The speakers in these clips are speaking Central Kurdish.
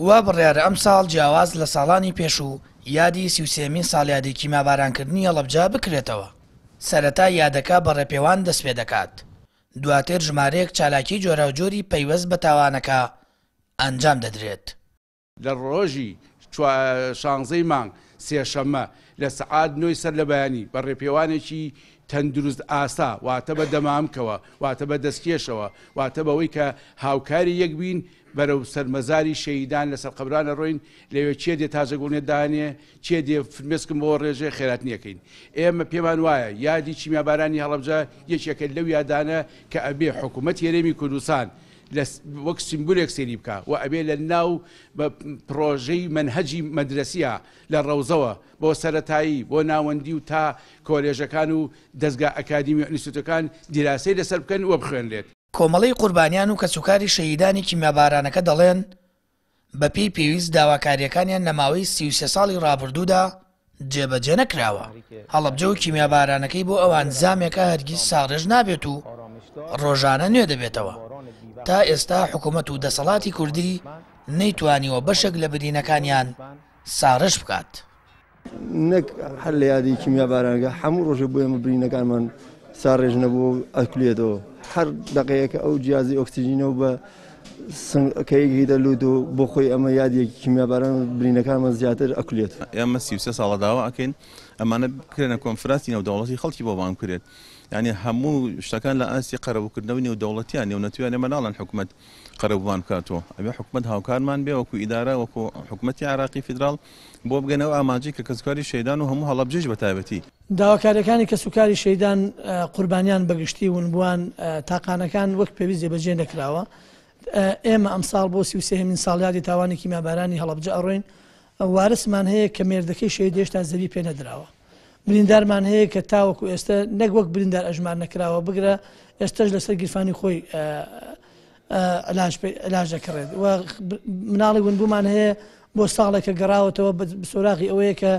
وا بڕیارە ئەم ساڵ جیاواز لە ساڵانی پێشوو یادی 33مین ساڵیادی کیمابارانکردنی هەڵەبجە بکرێتەوە. سەرەتا یادەکە بە ڕێپێوان دەست پێ دەکات. دواتر ژمارەیەک چالاکی جۆراوجۆری پەیوەست بە تاوانەکە ئەنجام دەدرێت. لە ڕۆژی 16 مانگ سێشەممە لە سەعات 9 سەر لە بەیانی بە ڕێپێوانێکی تەندروست ئاسا واتە بە دەمامکەوە واتە بە دەستکێشەوە واتە بەوەی کە هاوکاری یەک بین بەرەو سەرمەزاری شەیدان لەسەر قەبرانە ڕۆین لەوێ چێ دێ تاجەگوڵنێت دانێ چێ دێ فرمێسکم بۆ ڕێژێ خێراتنیەکەین. ئێمە پێمان وایە یادی کیمیابارانی هەڵەبجە یەکێکە لەو یادانە کە ئەبێ حکوومەت هێرێمی کوردستان وەک سیمبولێک سێری بکە و ئەبێ لە ناو بە پرۆژەی منهەجی مەدرسیە لە ڕەوزەوە بۆ سەرەتایی بۆ ناوەندی و تا کۆلێژەکان و دەستگا ئەکادیمی و ئینستیتوتەکان دیراسەی لەسەر بکەن وە بخوێنرێت. کۆمەڵەی قوربانیان و کەسوکاری شەهیدانی کیمیابارانەکە دەڵێن بەپێی پێویست داواکاریەکانیان لە ماوەی 33 ساڵی ڕابردوودا جێبەجێ نەکراوە. هەڵەبجە و کیمیابارانەکەی بۆ ئەوان زامێکە هەرگیز ساڕێژ نابێت و ڕۆژانە نوێ دەبێتەوە. تا ئێستا حکوومەت و دەسەڵاتی کوردی نەیتوانیوە بەشێک لە برینەکانیان ساڕێژ بکات. نەک هەر لە یادی کیمیابارانەکە هەموو ڕۆژە بۆ ئێمە برینەکانمان ساڕێژ نەبوو ئەکلێتەوە. هەر دقەیەکە ئەو جیازی ئۆکسیژینە و بە کەیەکی دەلووت و بۆ خۆی ئەمە یادیەکی کیمیاباران برینەکانمان زیاتر ئەکلێت. ئێمە 33 ساڵە داوا ئەکەین ئەمانە بکرێنە کۆنفرانسی نێودەوڵەتی خەڵکی بۆ بان کرێت. یعنی هەموو شتەکان لە ئاستی قەرەبووکردنەوەی نێودەوڵەتیان نێو نەتوانێ مەناڵەن حکوومەت قەرەبووان بکاتەوە. ئەبێ حکوومەت هاوکارمان بێ وەکو ئیدارە وەکو حکوومەتی عراقی فیدراڵ بۆ بگەنەوە ئاماجی کە کەسوکاری شەیدان و هەموو هەڵەبجەش بە تایبەتی. داواکاریەکانی کەسوکاری شەیدان قوربانیان بەگشتی ون بووان تاقانەکان وەک پێویست جێبەجێ نەکراوە. ئێمە ئەم ساڵ بۆ 33مین ساڵیادی تاوانی کیمیابارانی هەڵەبجە ئەڕۆین. وارسمان هەیە کە مێردەکەی شەهید هێشتا زەوی پێ نەدراوە. بریندارمان هەیە کە تاوەکو ئێستا نەک وەک بریندار ئەژمار نەکراوە بگرە ئێستاش لەسەر گیرفانی خۆی علاج دەکڕێت. مناڵی ونبوومان هەیە بۆ ساڵێکە گەڕاوەتەوە سۆراغی ئەوەیە کە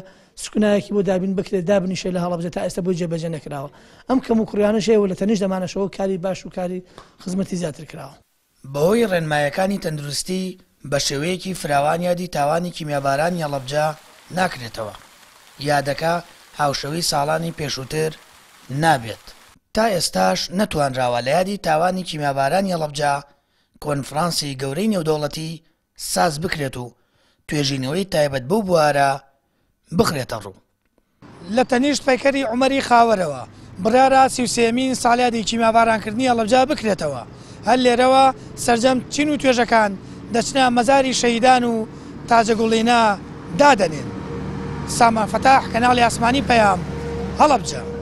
سکونایەکی بۆ دابین بکرێت دابنیشێ لە هەڵەبجە تا ئێستا بۆ جێبەجێ نەکراوە. ئەم کەم و کوڕیانەش هەیە و لە تەنیش دەمانەشەوە کاری باش و کاری خزمەتی زیاتر کراوە. بەهۆی ڕێنمایەکانی تەندروستی بە شێوەیەکی فراوان یادی تاوانی کیمیابارانی هەڵەبجە ناکرێتەوە. یادەکە هاوشەوی ساڵانی پێشووتر نابێت. تا ئێستاش نەتوانراوە لە یادی تاوانی کیمیابارانی هەڵەبجە کۆنفرانسی گەورەی نێودەوڵەتی ساز بکرێت و توێژینەوەی تایبەت بەو بوارە بخرێتە ڕوو. لە تەنیشت پەیکەری عومەری خاوەرەوە بڕارە 33مین ساڵیادی کیمیابارانکردنی هەڵەبجە بکرێتەوە. هەر لێرەوە سەرجەم چین و توێژەکان دەچنە مەزاری شەهیدان و تاجەگوڵینە دادەنێن. سامان فەتاح کەناڵی ئاسمانی پەیام هەڵەبجە.